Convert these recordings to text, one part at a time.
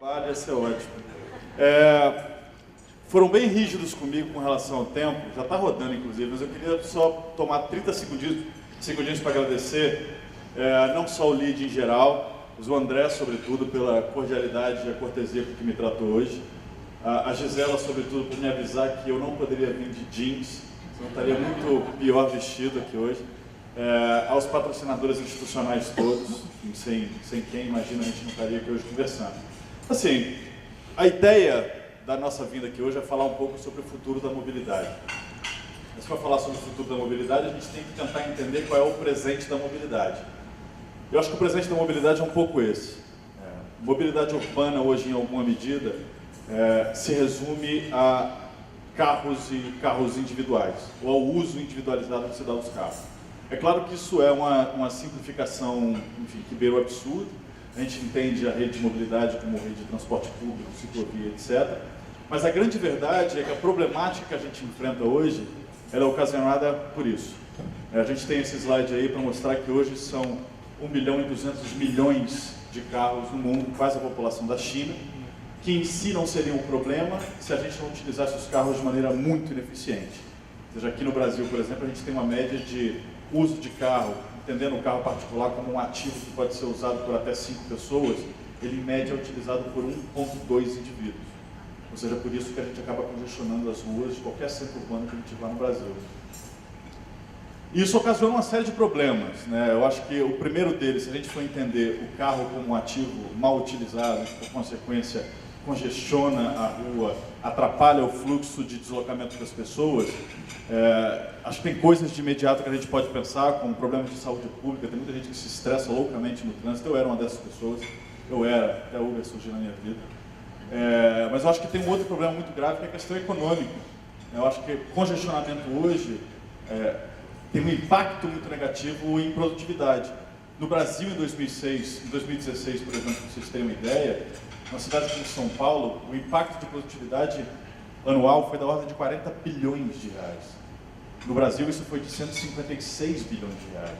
trabalho, ia ser ótimo. Foram bem rígidos comigo com relação ao tempo, já está rodando inclusive, mas eu queria só tomar 30 segundinhos para agradecer, não só o LEAD em geral, mas o André, sobretudo, pela cordialidade e a cortesia com que me tratou hoje, a Gisela, sobretudo, por me avisar que eu não poderia vir de jeans, senão estaria muito pior vestido aqui hoje, aos patrocinadores institucionais todos, sem quem, imagina, a gente não estaria aqui hoje conversando. Assim, a ideia da nossa vinda aqui hoje é falar um pouco sobre o futuro da mobilidade. Mas para falar sobre o futuro da mobilidade, a gente tem que tentar entender qual é o presente da mobilidade. Eu acho que o presente da mobilidade é um pouco esse. Mobilidade urbana, hoje, em alguma medida, se resume a carros e carros individuais, ou ao uso individualizado que se dá dos carros. É claro que isso é uma simplificação, enfim, que beira o absurdo. A gente entende a rede de mobilidade como rede de transporte público, ciclovia, etc. Mas a grande verdade é que a problemática que a gente enfrenta hoje, ela é ocasionada por isso. A gente tem esse slide aí para mostrar que hoje são 1 bilhão e 200 milhões de carros no mundo, quase a população da China, que em si não seria um problema se a gente não utilizasse os carros de maneira muito ineficiente. Ou seja, aqui no Brasil, por exemplo, a gente tem uma média de uso de carro, entendendo o carro particular como um ativo que pode ser usado por até 5 pessoas, ele em média é utilizado por 1,2 indivíduos. Ou seja, por isso que a gente acaba congestionando as ruas de qualquer centro urbano que a gente vá no Brasil. Isso ocasiona uma série de problemas, né? Eu acho que o primeiro deles, se a gente for entender o carro como um ativo mal utilizado, por consequência congestiona a rua, atrapalha o fluxo de deslocamento das pessoas, acho que tem coisas de imediato que a gente pode pensar, como problemas de saúde pública. Tem muita gente que se estressa loucamente no trânsito. Eu era uma dessas pessoas, até o Uber surgiu na minha vida. Mas eu acho que tem um outro problema muito grave, que é a questão econômica. Eu acho que congestionamento hoje tem um impacto muito negativo em produtividade. No Brasil, em 2016, por exemplo, para vocês terem uma ideia, na cidade como São Paulo, o impacto de produtividade anual foi da ordem de 40 bilhões de reais. No Brasil, isso foi de 156 bilhões de reais.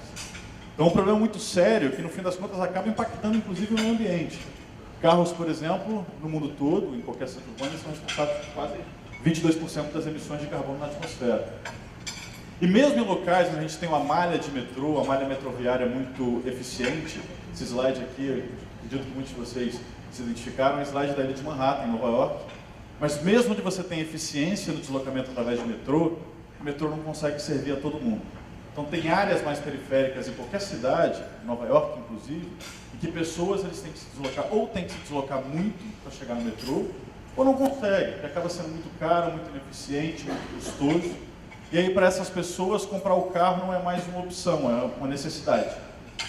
Então, é um problema muito sério que, no fim das contas, acaba impactando, inclusive, o meio ambiente. Carros, por exemplo, no mundo todo, em qualquer centro urbano, são responsáveis por quase 22% das emissões de carbono na atmosfera. E mesmo em locais onde a gente tem uma malha de metrô, uma malha metroviária muito eficiente, esse slide aqui, acredito que muitos de vocês se identificaram, é um slide da ilha de Manhattan, em Nova York. Mas mesmo onde você tem eficiência no deslocamento através de metrô, o metrô não consegue servir a todo mundo. Então tem áreas mais periféricas em qualquer cidade, Nova York inclusive, em que pessoas eles têm que se deslocar, ou têm que se deslocar muito para chegar no metrô, ou não conseguem, porque acaba sendo muito caro, muito ineficiente, muito custoso. E aí, para essas pessoas, comprar o carro não é mais uma opção, é uma necessidade.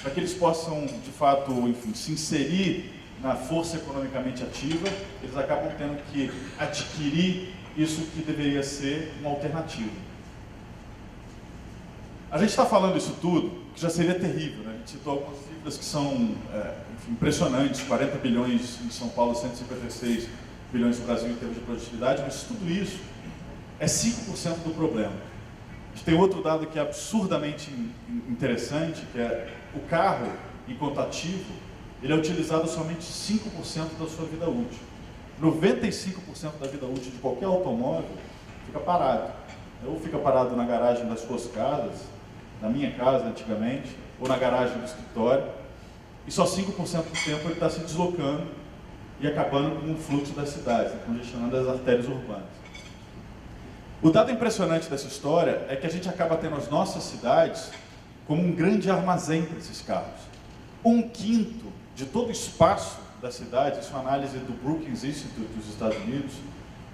Para que eles possam, de fato, enfim, se inserir na força economicamente ativa, eles acabam tendo que adquirir isso que deveria ser uma alternativa. A gente está falando isso tudo, que já seria terrível, né? A gente citou algumas cifras que são enfim, impressionantes, 40 bilhões em São Paulo, 156 bilhões no Brasil em termos de produtividade, mas tudo isso é 5% do problema. A gente tem outro dado que é absurdamente interessante, que é o carro, enquanto ativo, ele é utilizado somente 5% da sua vida útil. 95% da vida útil de qualquer automóvel fica parado. Ou fica parado na garagem das suas casas, na minha casa antigamente, ou na garagem do escritório, e só 5% do tempo ele está se deslocando e acabando com o fluxo das cidades, congestionando as artérias urbanas. O dado impressionante dessa história é que a gente acaba tendo as nossas cidades como um grande armazém para esses carros. 1/5 de todo o espaço da cidade, isso é uma análise do Brookings Institute dos Estados Unidos,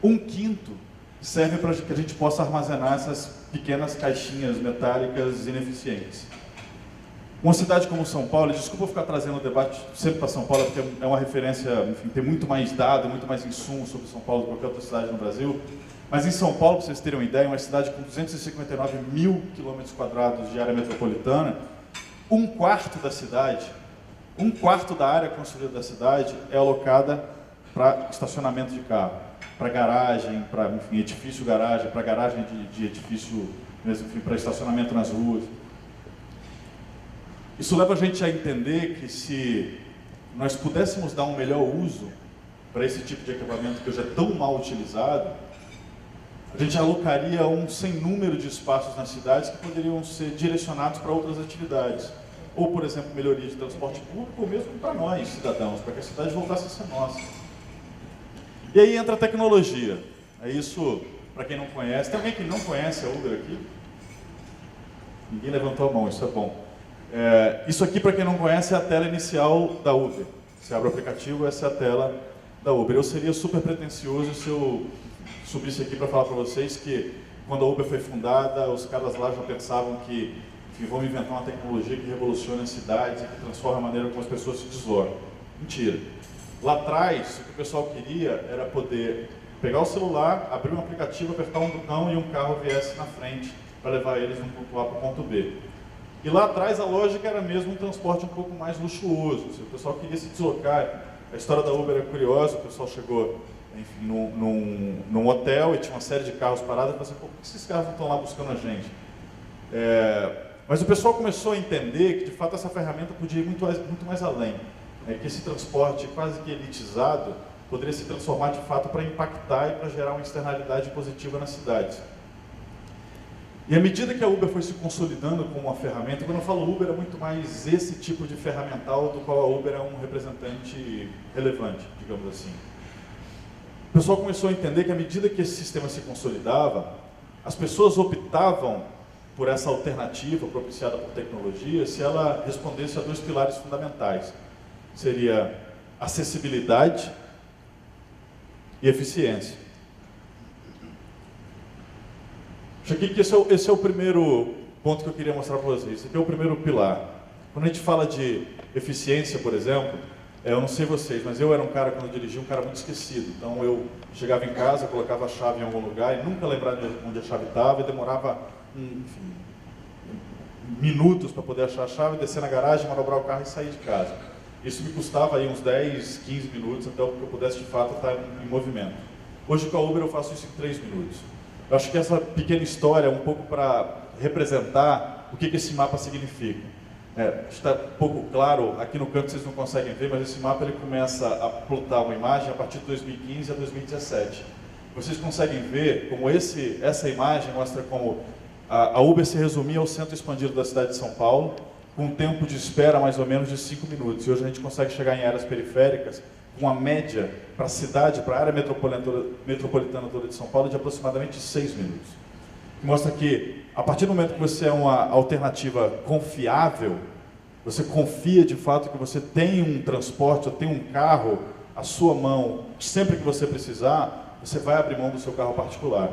1/5 serve para que a gente possa armazenar essas pequenas caixinhas metálicas ineficientes. Uma cidade como São Paulo, desculpa eu ficar trazendo o debate sempre para São Paulo, porque é uma referência, enfim, tem muito mais dado, muito mais insumo sobre São Paulo do que qualquer outra cidade no Brasil. Mas em São Paulo, para vocês terem uma ideia, uma cidade com 259 mil quilômetros quadrados de área metropolitana, 1/4 da cidade, 1/4 da área construída da cidade é alocada para estacionamento de carro, para garagem, para edifício-garagem, para garagem de edifício, enfim, para estacionamento nas ruas. Isso leva a gente a entender que se nós pudéssemos dar um melhor uso para esse tipo de equipamento que hoje é tão mal utilizado, a gente alocaria um sem número de espaços nas cidades que poderiam ser direcionados para outras atividades. Ou, por exemplo, melhoria de transporte público, ou mesmo para nós, cidadãos, para que a cidade voltasse a ser nossa. E aí entra a tecnologia. É isso, para quem não conhece. Tem alguém que não conhece a Uber aqui? Ninguém levantou a mão, isso é bom. Isso aqui, para quem não conhece, é a tela inicial da Uber. Você abre o aplicativo, essa é a tela da Uber. Eu seria super pretencioso se eu subisse aqui para falar para vocês que, quando a Uber foi fundada, os caras lá já pensavam que vão inventar uma tecnologia que revoluciona as cidades e que transforma a maneira como as pessoas se deslocam. Mentira. Lá atrás, o que o pessoal queria era poder pegar o celular, abrir um aplicativo, apertar um botão e um carro viesse na frente para levar eles de um ponto A para o ponto B. E lá atrás a lógica era mesmo um transporte um pouco mais luxuoso. Se o pessoal queria se deslocar, a história da Uber é curiosa, o pessoal chegou, enfim, num hotel e tinha uma série de carros parados e falou assim, por que esses carros não estão lá buscando a gente? Mas o pessoal começou a entender que de fato essa ferramenta podia ir muito mais além. Que esse transporte quase que elitizado poderia se transformar de fato para impactar e para gerar uma externalidade positiva nas cidades. E à medida que a Uber foi se consolidando como uma ferramenta, quando eu falo Uber é muito mais esse tipo de ferramental do qual a Uber é um representante relevante, digamos assim. O pessoal começou a entender que à medida que esse sistema se consolidava, as pessoas optavam por essa alternativa propiciada por tecnologia se ela respondesse a dois pilares fundamentais. Seria acessibilidade e eficiência. Acho aqui que esse é o primeiro ponto que eu queria mostrar para vocês. Esse aqui é o primeiro pilar. Quando a gente fala de eficiência, por exemplo, eu não sei vocês, mas eu era um cara, quando eu dirigia, um cara muito esquecido. Então eu chegava em casa, colocava a chave em algum lugar e nunca lembrava onde a chave estava e demorava, enfim, minutos para poder achar a chave, descer na garagem, manobrar o carro e sair de casa. Isso me custava aí uns 10, 15 minutos até que eu pudesse de fato estar em movimento. Hoje com a Uber eu faço isso em 3 minutos. Eu acho que essa pequena história é um pouco para representar o que esse mapa significa. Está um pouco claro, aqui no canto vocês não conseguem ver, mas esse mapa ele começa a plotar uma imagem a partir de 2015 a 2017. Vocês conseguem ver como essa imagem mostra como a Uber se resumia ao centro expandido da cidade de São Paulo, com um tempo de espera mais ou menos de 5 minutos. E hoje a gente consegue chegar em áreas periféricas com uma média para a cidade, para a área metropolitana toda de São Paulo, de aproximadamente 6 minutos. Mostra que, a partir do momento que você é uma alternativa confiável, você confia de fato que você tem um transporte, ou tem um carro à sua mão, sempre que você precisar, você vai abrir mão do seu carro particular.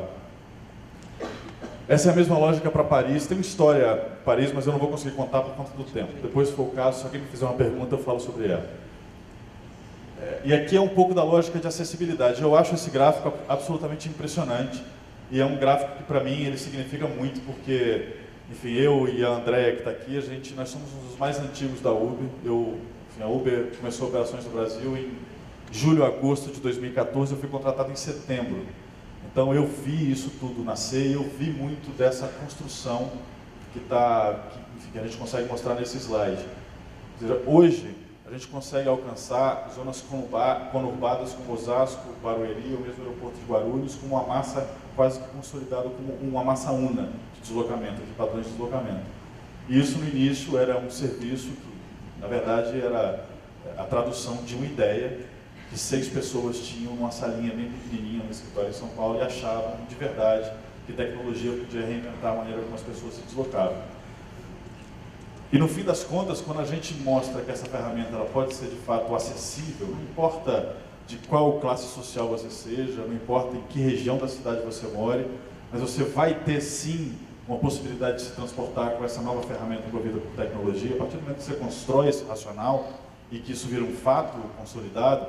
Essa é a mesma lógica para Paris. Tem uma história Paris, mas eu não vou conseguir contar por conta do tempo. Depois, se for o caso, se alguém me fizer uma pergunta, eu falo sobre ela. E aqui é um pouco da lógica de acessibilidade. Eu acho esse gráfico absolutamente impressionante. E é um gráfico que, para mim, ele significa muito, porque, enfim, eu e a Andréia, que está aqui, nós somos um dos mais antigos da Uber. A Uber começou operações no Brasil em julho, agosto de 2014, eu fui contratado em setembro. Então eu vi isso tudo nascer e eu vi muito dessa construção que a gente consegue mostrar nesse slide. Ou seja, hoje a gente consegue alcançar zonas conurbadas como Osasco, Barueri, ou mesmo o aeroporto de Guarulhos, com uma massa quase que consolidada como uma massa una de deslocamento, de padrões de deslocamento. E isso no início era um serviço que, na verdade, era a tradução de uma ideia que 6 pessoas tinham numa salinha bem pequenininha no escritório em São Paulo e achavam de verdade que tecnologia podia reinventar a maneira como as pessoas se deslocavam. E no fim das contas, quando a gente mostra que essa ferramenta ela pode ser de fato acessível, não importa de qual classe social você seja, não importa em que região da cidade você more, mas você vai ter sim uma possibilidade de se transportar com essa nova ferramenta envolvida por tecnologia. A partir do momento que você constrói esse racional e que isso vira um fato consolidado,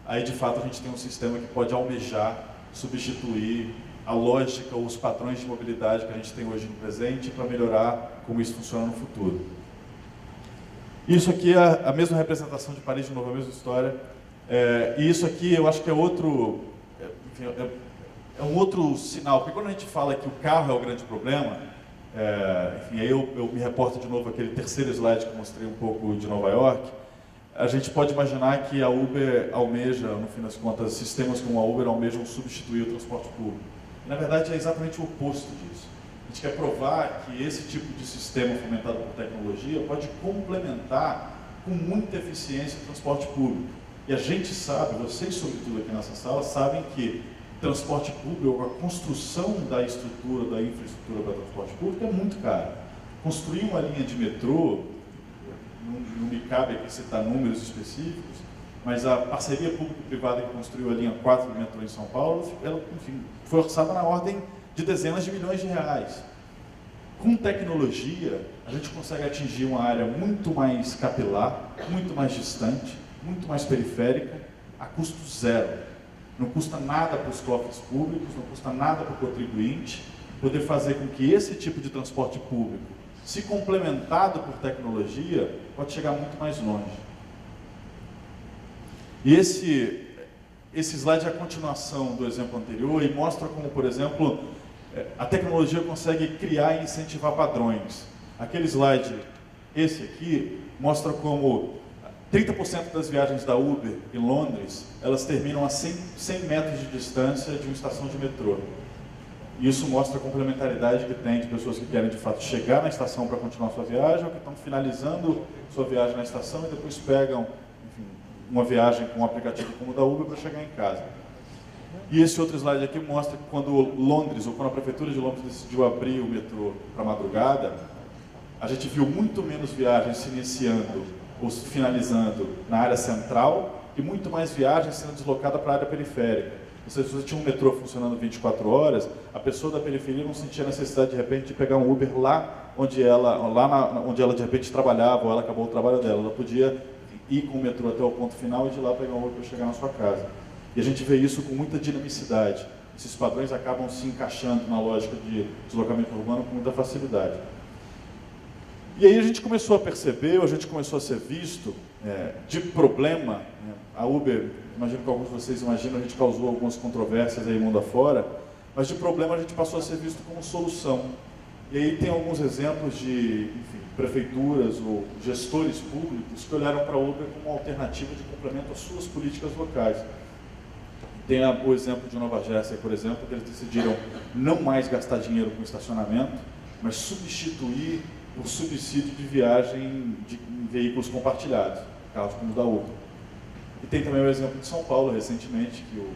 aí de fato a gente tem um sistema que pode almejar substituir a lógica ou os padrões de mobilidade que a gente tem hoje no presente para melhorar como isso funciona no futuro. Isso aqui é a mesma representação de Paris, de novo, a mesma história. E isso aqui eu acho que é outro, enfim, é um outro sinal, porque quando a gente fala que o carro é o grande problema, enfim, aí eu me reporto de novo àquele terceiro slide que eu mostrei um pouco de Nova York, a gente pode imaginar que a Uber almeja, no fim das contas, sistemas como a Uber almejam substituir o transporte público. E, na verdade, é exatamente o oposto disso. A gente quer provar que esse tipo de sistema fomentado por tecnologia pode complementar com muita eficiência o transporte público. E a gente sabe, vocês sobretudo aqui nessa sala, sabem que transporte público, a construção da estrutura, da infraestrutura para transporte público é muito cara. Construir uma linha de metrô, não me cabe aqui citar números específicos, mas a parceria público-privada que construiu a linha 4 do metrô em São Paulo, ela, enfim, foi orçada na ordem de dezenas de milhões de reais. Com tecnologia, a gente consegue atingir uma área muito mais capilar, muito mais distante, muito mais periférica, a custo zero. Não custa nada para os cofres públicos, não custa nada para o contribuinte, poder fazer com que esse tipo de transporte público, se complementado por tecnologia, pode chegar muito mais longe. E esse slide é a continuação do exemplo anterior e mostra como, por exemplo, a tecnologia consegue criar e incentivar padrões. Aquele slide, esse aqui, mostra como 30% das viagens da Uber em Londres, elas terminam a 100 metros de distância de uma estação de metrô. E isso mostra a complementaridade que tem de pessoas que querem, de fato, chegar na estação para continuar sua viagem, ou que estão finalizando sua viagem na estação e depois pegam, enfim, uma viagem com um aplicativo como o da Uber para chegar em casa. E esse outro slide aqui mostra que quando Londres, ou quando a Prefeitura de Londres decidiu abrir o metrô para a madrugada, a gente viu muito menos viagens se iniciando ou se finalizando na área central e muito mais viagens sendo deslocadas para a área periférica. Ou seja, se você tinha um metrô funcionando 24 horas, a pessoa da periferia não sentia necessidade, de repente, de pegar um Uber lá onde ela de repente trabalhava, ou ela acabou o trabalho dela. Ela podia ir com o metrô até o ponto final e de lá pegar um Uber para chegar na sua casa. E a gente vê isso com muita dinamicidade. Esses padrões acabam se encaixando na lógica de deslocamento urbano com muita facilidade. E aí a gente começou a perceber, a gente começou a ser visto de problema. A Uber, imagino que alguns de vocês imaginam, a gente causou algumas controvérsias aí mundo afora, mas de problema a gente passou a ser visto como solução. E aí tem alguns exemplos de, enfim, prefeituras ou gestores públicos que olharam para a Uber como uma alternativa de complemento às suas políticas locais. Tem o exemplo de Nova Jersey, por exemplo, que eles decidiram não mais gastar dinheiro com estacionamento, mas substituir o subsídio de viagem em veículos compartilhados, carros como o da Uber. E tem também o exemplo de São Paulo, recentemente, que o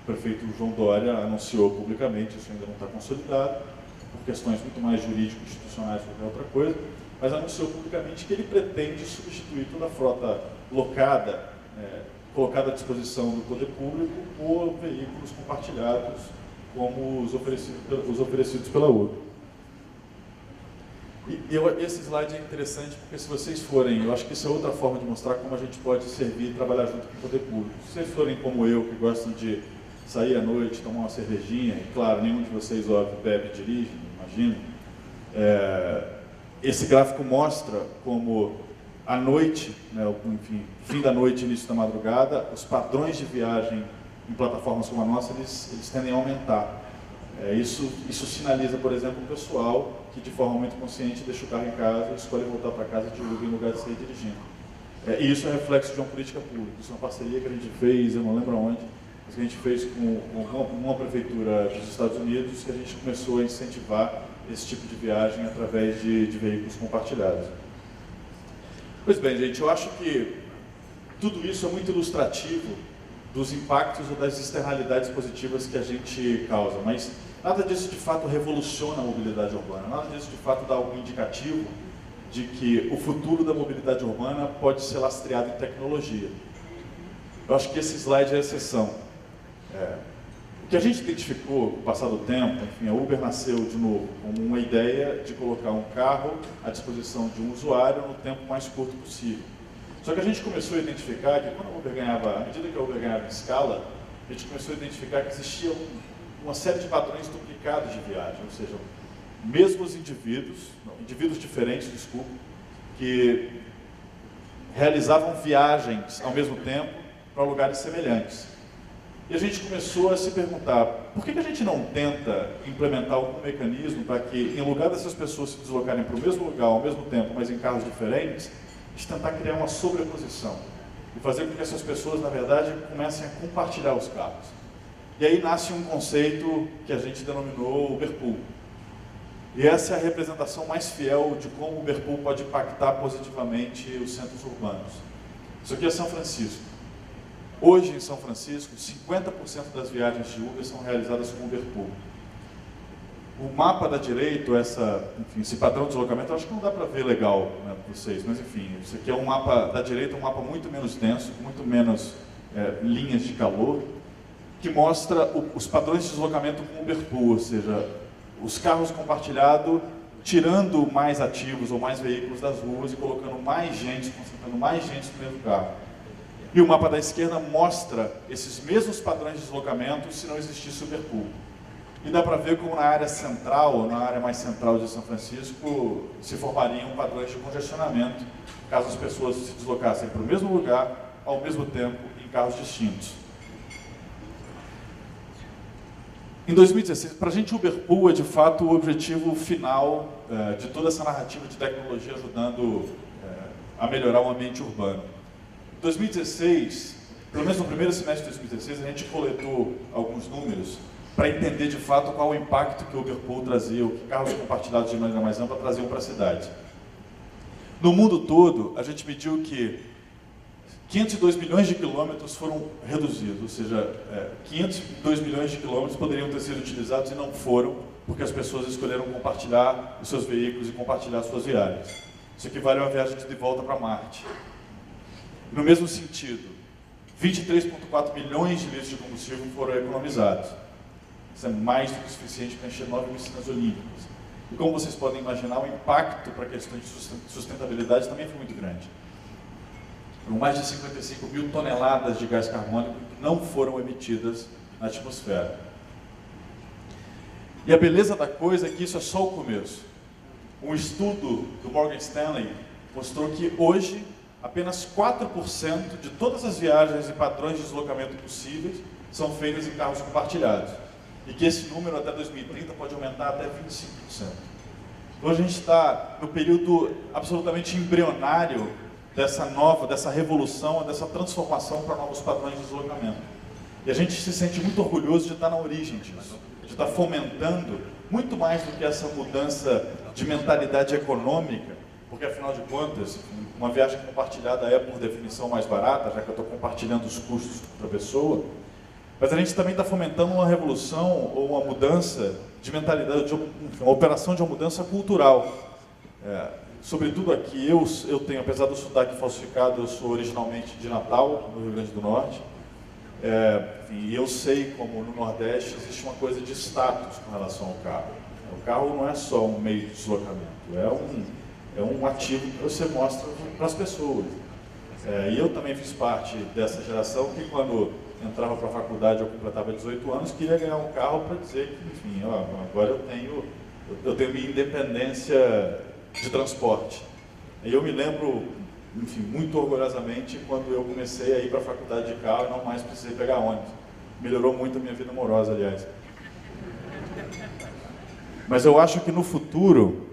prefeito João Dória anunciou publicamente, isso ainda não está consolidado, por questões muito mais jurídico-institucionais do que outra coisa, mas anunciou publicamente que ele pretende substituir toda a frota locada, colocada à disposição do poder público por veículos compartilhados, como os oferecidos pela Uber. E esse slide é interessante porque, se vocês forem, eu acho que isso é outra forma de mostrar como a gente pode servir e trabalhar junto com o poder público. Se vocês forem como eu, que gostam de sair à noite, tomar uma cervejinha, e claro, nenhum de vocês, óbvio, bebe e dirige, imagino, esse gráfico mostra como à noite, enfim, fim da noite, início da madrugada, os padrões de viagem em plataformas como a nossa, eles tendem a aumentar. Isso sinaliza, por exemplo, o pessoal que, de forma muito consciente, deixa o carro em casa e escolhe voltar para casa de Uber em lugar de sair dirigindo. E isso é reflexo de uma política pública. Isso é uma parceria que a gente fez, eu não lembro onde, mas que a gente fez com uma prefeitura dos Estados Unidos, que a gente começou a incentivar esse tipo de viagem através de veículos compartilhados. Pois bem, gente, eu acho que tudo isso é muito ilustrativo dos impactos ou das externalidades positivas que a gente causa, mas nada disso de fato revoluciona a mobilidade urbana, nada disso de fato dá algum indicativo de que o futuro da mobilidade urbana pode ser lastreado em tecnologia. Eu acho que esse slide é a exceção. O que a gente identificou com o passar do tempo, enfim, a Uber nasceu de novo como uma ideia de colocar um carro à disposição de um usuário no tempo mais curto possível. Só que a gente começou a identificar que, quando a Uber ganhava, à medida que a Uber ganhava em escala, a gente começou a identificar que existia uma série de padrões duplicados de viagem, ou seja, mesmos indivíduos diferentes, que realizavam viagens ao mesmo tempo para lugares semelhantes. E a gente começou a se perguntar, por que a gente não tenta implementar algum mecanismo para que, em lugar dessas pessoas se deslocarem para o mesmo lugar ao mesmo tempo, mas em carros diferentes, de tentar criar uma sobreposição e fazer com que essas pessoas, na verdade, comecem a compartilhar os carros. E aí nasce um conceito que a gente denominou Uberpool. E essa é a representação mais fiel de como o Uberpool pode impactar positivamente os centros urbanos. Isso aqui é São Francisco. Hoje, em São Francisco, 50% das viagens de Uber são realizadas com Uberpool. O mapa da direita, esse padrão de deslocamento, eu acho que não dá para ver legal, né, para vocês, mas enfim, isso aqui é um mapa da direita, um mapa muito menos denso, muito menos linhas de calor, que mostra os padrões de deslocamento com Uberpool, ou seja, os carros compartilhados tirando mais ativos ou mais veículos das ruas e colocando mais gente, concentrando mais gente no mesmo carro. E o mapa da esquerda mostra esses mesmos padrões de deslocamento se não existisse Uberpool. E dá para ver como na área central, ou na área mais central de São Francisco, se formariam padrões de congestionamento, caso as pessoas se deslocassem para o mesmo lugar, ao mesmo tempo, em carros distintos. Em 2016, para a gente, o Uberpool é de fato o objetivo final de toda essa narrativa de tecnologia ajudando a melhorar o ambiente urbano. Em 2016, pelo menos no primeiro semestre de 2016, a gente coletou alguns números para entender de fato qual o impacto que o Uberpool trazia, o que carros compartilhados de maneira mais ampla traziam para a cidade. No mundo todo, a gente mediu que 502 milhões de quilômetros foram reduzidos, ou seja, 502 milhões de quilômetros poderiam ter sido utilizados e não foram, porque as pessoas escolheram compartilhar os seus veículos e compartilhar suas viagens. Isso equivale a uma viagem de volta para Marte. No mesmo sentido, 23,4 milhões de litros de combustível foram economizados. Isso é mais do que o suficiente para encher 9 piscinas olímpicas. E como vocês podem imaginar, o impacto para a questão de sustentabilidade também foi muito grande. Foram mais de 55 mil toneladas de gás carbônico que não foram emitidas na atmosfera. E a beleza da coisa é que isso é só o começo. Um estudo do Morgan Stanley mostrou que hoje apenas 4% de todas as viagens e padrões de deslocamento possíveis são feitas em carros compartilhados. E que esse número até 2030 pode aumentar até 25%. Então a gente está no período absolutamente embrionário dessa revolução, dessa transformação para novos padrões de deslocamento. E a gente se sente muito orgulhoso de estar na origem disso, de estar fomentando muito mais do que essa mudança de mentalidade econômica, porque afinal de contas, uma viagem compartilhada é por definição mais barata, já que eu estou compartilhando os custos para a pessoa, mas a gente também está fomentando uma revolução ou uma mudança de mentalidade, uma operação de uma mudança cultural. Sobretudo aqui, eu tenho, apesar do sotaque falsificado, eu sou originalmente de Natal, no Rio Grande do Norte, e eu sei como no Nordeste existe uma coisa de status com relação ao carro. O carro não é só um meio de deslocamento, é um ativo que você mostra para as pessoas. E eu também fiz parte dessa geração que, quando entrava para a faculdade, eu completava 18 anos, queria ganhar um carro para dizer que, enfim, agora eu tenho minha independência de transporte. E eu me lembro, enfim, muito orgulhosamente, quando eu comecei a ir para a faculdade de carro e não mais precisei pegar ônibus. Melhorou muito a minha vida amorosa, aliás. Mas eu acho que no futuro,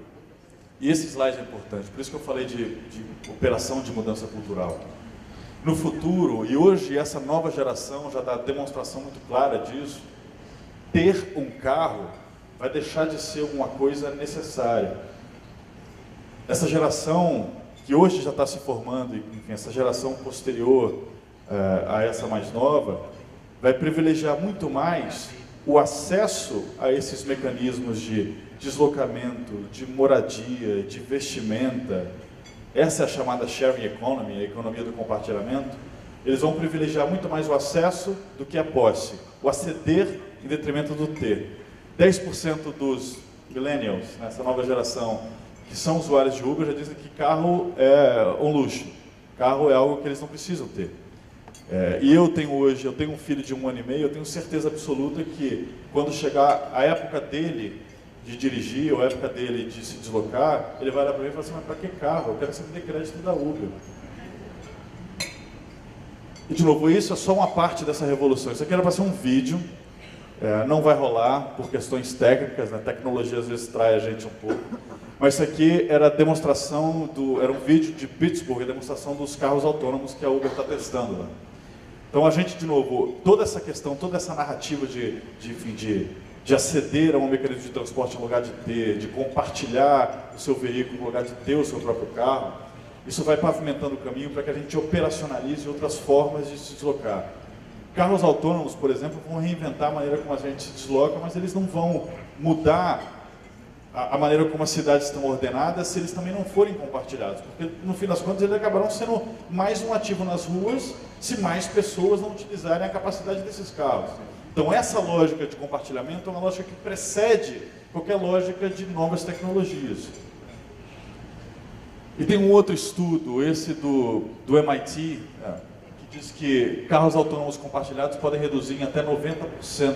e esse slide é importante, por isso que eu falei de operação de mudança cultural. No futuro, e hoje essa nova geração já dá demonstração muito clara disso, ter um carro vai deixar de ser uma coisa necessária. Essa geração que hoje já está se formando, enfim, essa geração posterior a essa mais nova, vai privilegiar muito mais o acesso a esses mecanismos de deslocamento, de moradia, de vestimenta. Essa é a chamada sharing economy, a economia do compartilhamento. Eles vão privilegiar muito mais o acesso do que a posse, o aceder em detrimento do ter. 10% dos millennials, nessa nova geração, que são usuários de Uber, já dizem que carro é um luxo. Carro é algo que eles não precisam ter. E eu tenho um filho de 1 ano e meio, eu tenho certeza absoluta que quando chegar a época dele de dirigir, ou a época dele de se deslocar, ele vai olhar para mim e falar assim, mas para que carro? Eu quero que você me dê crédito da Uber. E de novo, isso é só uma parte dessa revolução. Isso aqui era para ser um vídeo, não vai rolar por questões técnicas, né? A tecnologia às vezes trai a gente um pouco. Mas isso aqui era a demonstração era um vídeo de Pittsburgh, a demonstração dos carros autônomos que a Uber está testando lá. Então a gente, de novo, toda essa questão, toda essa narrativa de aceder a um mecanismo de transporte no lugar de ter, de compartilhar o seu veículo no lugar de ter o seu próprio carro, isso vai pavimentando o caminho para que a gente operacionalize outras formas de se deslocar. Carros autônomos, por exemplo, vão reinventar a maneira como a gente se desloca, mas eles não vão mudar a maneira como as cidades estão ordenadas se eles também não forem compartilhados. Porque, no fim das contas, eles acabarão sendo mais um ativo nas ruas se mais pessoas não utilizarem a capacidade desses carros. Então, essa lógica de compartilhamento é uma lógica que precede qualquer lógica de novas tecnologias. E tem um outro estudo, esse do MIT, que diz que carros autônomos compartilhados podem reduzir em até 90%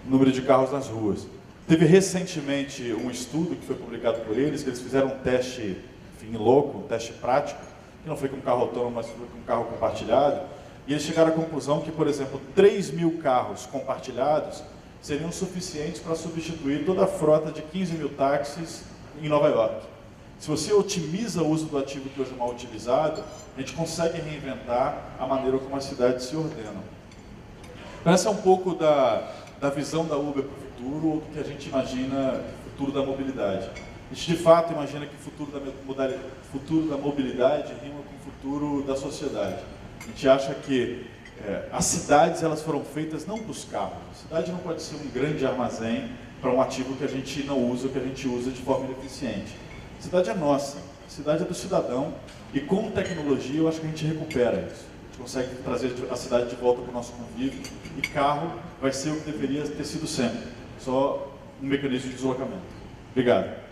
o número de carros nas ruas. Teve recentemente um estudo que foi publicado por eles, que eles fizeram um teste, enfim, louco, um teste prático, que não foi com um carro autônomo, mas foi com um carro compartilhado, e eles chegaram à conclusão que, por exemplo, 3.000 carros compartilhados seriam suficientes para substituir toda a frota de 15.000 táxis em Nova York. Se você otimiza o uso do ativo que hoje é mal utilizado, a gente consegue reinventar a maneira como as cidades se ordenam. Então, essa é um pouco da visão da Uber para o futuro, ou do que a gente imagina o futuro da mobilidade. A gente, de fato, imagina que o futuro da mobilidade rima com o futuro da sociedade. A gente acha que as cidades elas foram feitas não para os carros. A cidade não pode ser um grande armazém para um ativo que a gente não usa, ou que a gente usa de forma ineficiente. A cidade é nossa, a cidade é do cidadão, e com tecnologia eu acho que a gente recupera isso. A gente consegue trazer a cidade de volta para o nosso convívio, e carro vai ser o que deveria ter sido sempre, só um mecanismo de deslocamento. Obrigado.